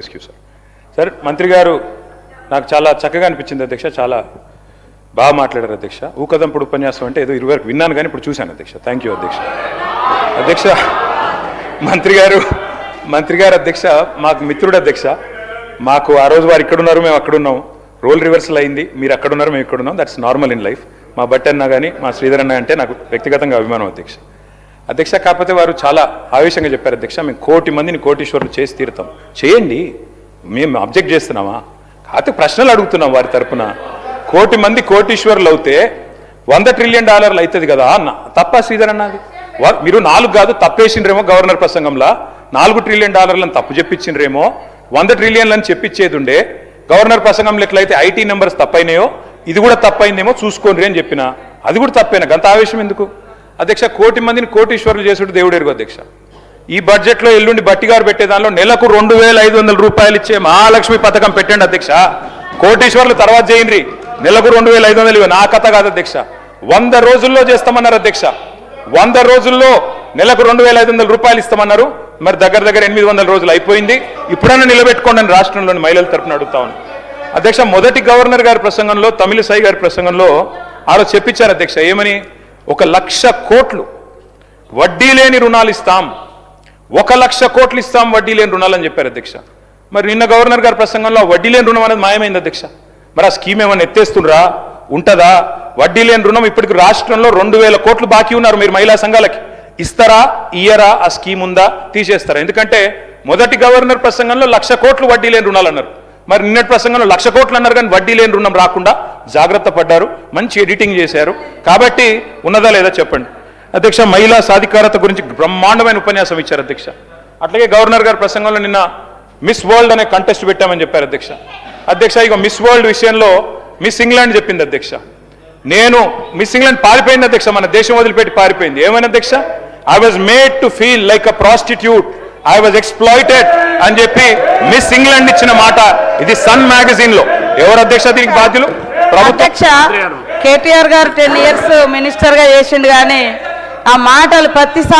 Excuse sir మంత్రి గారు నాకు చాలా చక్కగా అనిపించింది అధ్యక్ష. చాలా బాగా మాట్లాడారు అధ్యక్ష. ఊకదంపుడు ఉపన్యాసం అంటే ఏదో 20 వరకు విన్నాను కానీ ఇప్పుడు చూశాను అధ్యక్ష. థ్యాంక్ యూ అధ్యక్ష. అధ్యక్ష మంత్రి గారు అధ్యక్ష మాకు మిత్రుడు అధ్యక్ష. మాకు ఆ రోజు వారు ఇక్కడున్నారు, మేము అక్కడున్నాం. రోల్ రివర్సల్ అయింది. మీరు అక్కడున్నారు, మేము ఇక్కడున్నాం. That's normal in life. మా బట్టి అన్న కానీ మా శ్రీధర్ అన్న అంటే నాకు వ్యక్తిగతంగా అభిమానం అధ్యక్ష. కాకపోతే వారు చాలా ఆవేశంగా చెప్పారు అధ్యక్ష, మేము 1 కోటి మందిని కోటీశ్వరులు చేసి తీరుతాం. చేయండి, మేము అబ్జెక్ట్ చేస్తున్నామా? కాకపోతే ప్రశ్నలు అడుగుతున్నాం వారి తరఫున. 1 కోటి మంది కోటీశ్వరులు అవుతే $100 ట్రిలియన్ అవుతుంది కదా అన్న. తప్ప శ్రీధర్ అన్నది మీరు 4 కాదు తప్పేసిండ్రేమో. గవర్నర్ ప్రసంగంలో $4 ట్రిలియన్ తప్పు చెప్పించిండ్రేమో. 100 ట్రిలియన్లు అని చెప్పించేది ఉండే. గవర్నర్ ప్రసంగంలో ఎట్లయితే ఐటీ నెంబర్స్ తప్పైనాయో ఇది కూడా తప్పైందేమో చూసుకోండి అని చెప్పిన. అది కూడా తప్పేనా? గంత ఆవేశం ఎందుకు అధ్యక్ష? 1 కోటి మందిని కోటీశ్వరులు చేసుడు దేవుడు ఎరుగు అధ్యక్ష. ఈ బడ్జెట్లో ఎల్లుండి బట్టి గారు పెట్టే దానిలో నెలకు 2,500 రూపాయలు ఇచ్చే మహాలక్ష్మి పథకం పెట్టండి అధ్యక్ష. కోటీశ్వరులు తర్వాత చేయండి, నెలకు 2,500 నా కథ కాదు అధ్యక్ష. 100 రోజుల్లో చేస్తామన్నారు అధ్యక్ష. 100 రోజుల్లో నెలకు 2,500 రూపాయలు ఇస్తామన్నారు. మరి దగ్గర 800 రోజులు అయిపోయింది. ఇప్పుడన్నా నిలబెట్టుకోండి అని రాష్ట్రంలోని మహిళల తరఫున అడుగుతా ఉన్నాను అధ్యక్ష. మొదటి గవర్నర్ గారి ప్రసంగంలో, తమిళిసై గారి ప్రసంగంలో ఆలో చెప్పించారు అధ్యక్ష. ఏమని? 1,00,000 కోట్లు వడ్డీ లేని రుణాలు ఇస్తాం, 1,00,000 కోట్లు ఇస్తాం వడ్డీ లేని రుణాలు అని చెప్పారు అధ్యక్ష. మరి నిన్న గవర్నర్ గారి ప్రసంగంలో వడ్డీ లేని రుణం అనేది మాయమైంది అధ్యక్ష. మరి ఆ స్కీమ్ ఏమైనా ఎత్తేస్తుండ్రా? ఉంటుందా? వడ్డీ లేని రుణం ఇప్పటికి రాష్ట్రంలో 2,000 కోట్లు బాకీ ఉన్నారు. మీరు మహిళా సంఘాలకి ఇస్తారా, ఇయ్యరా? ఆ స్కీమ్ ఉందా, తీసేస్తారా? ఎందుకంటే మొదటి గవర్నర్ ప్రసంగంలో 1,00,000 కోట్లు వడ్డీ లేని రుణాలు అన్నారు. మరి నిన్నటి ప్రసంగంలో 1,00,000 కోట్లు అన్నారు కానీ వడ్డీ లేని రుణం రాకుండా జాగ్రత్త పడ్డారు. మంచి ఎడిటింగ్ చేశారు. కాబట్టి ఉన్నదా లేదా చెప్పండి అధ్యక్ష. మహిళా సాధికారత గురించి బ్రహ్మాండమైన ఉపన్యాసం ఇచ్చారు అధ్యక్ష. అట్లాగే గవర్నర్ గారి ప్రసంగంలో నిన్న మిస్ వరల్డ్ అనే కంటెస్ట్ పెట్టామని చెప్పారు అధ్యక్ష. ఇక మిస్ వరల్డ్ విషయంలో మిస్ ఇంగ్లాండ్ చెప్పింది అధ్యక్ష. నేను మిస్ ఇంగ్లాండ్ పారిపోయింది అధ్యక్ష, మన దేశం వదిలిపెట్టి పారిపోయింది. ఏమైనా అధ్యక్ష? I was made to feel like a prostitute, I was exploited అని చెప్పి మిస్ ఇంగ్లాండ్ ఇచ్చిన మాట ఇది సన్ మ్యాగజైన్ లో. ఎవరు అధ్యక్ష దీనికి బాధ్యులు? అధ్యక్ష కేటీఆర్ గారు 10 years మినిస్టర్ గా చేసిండు కానీ ఆ మాటలు ప్రతిసారి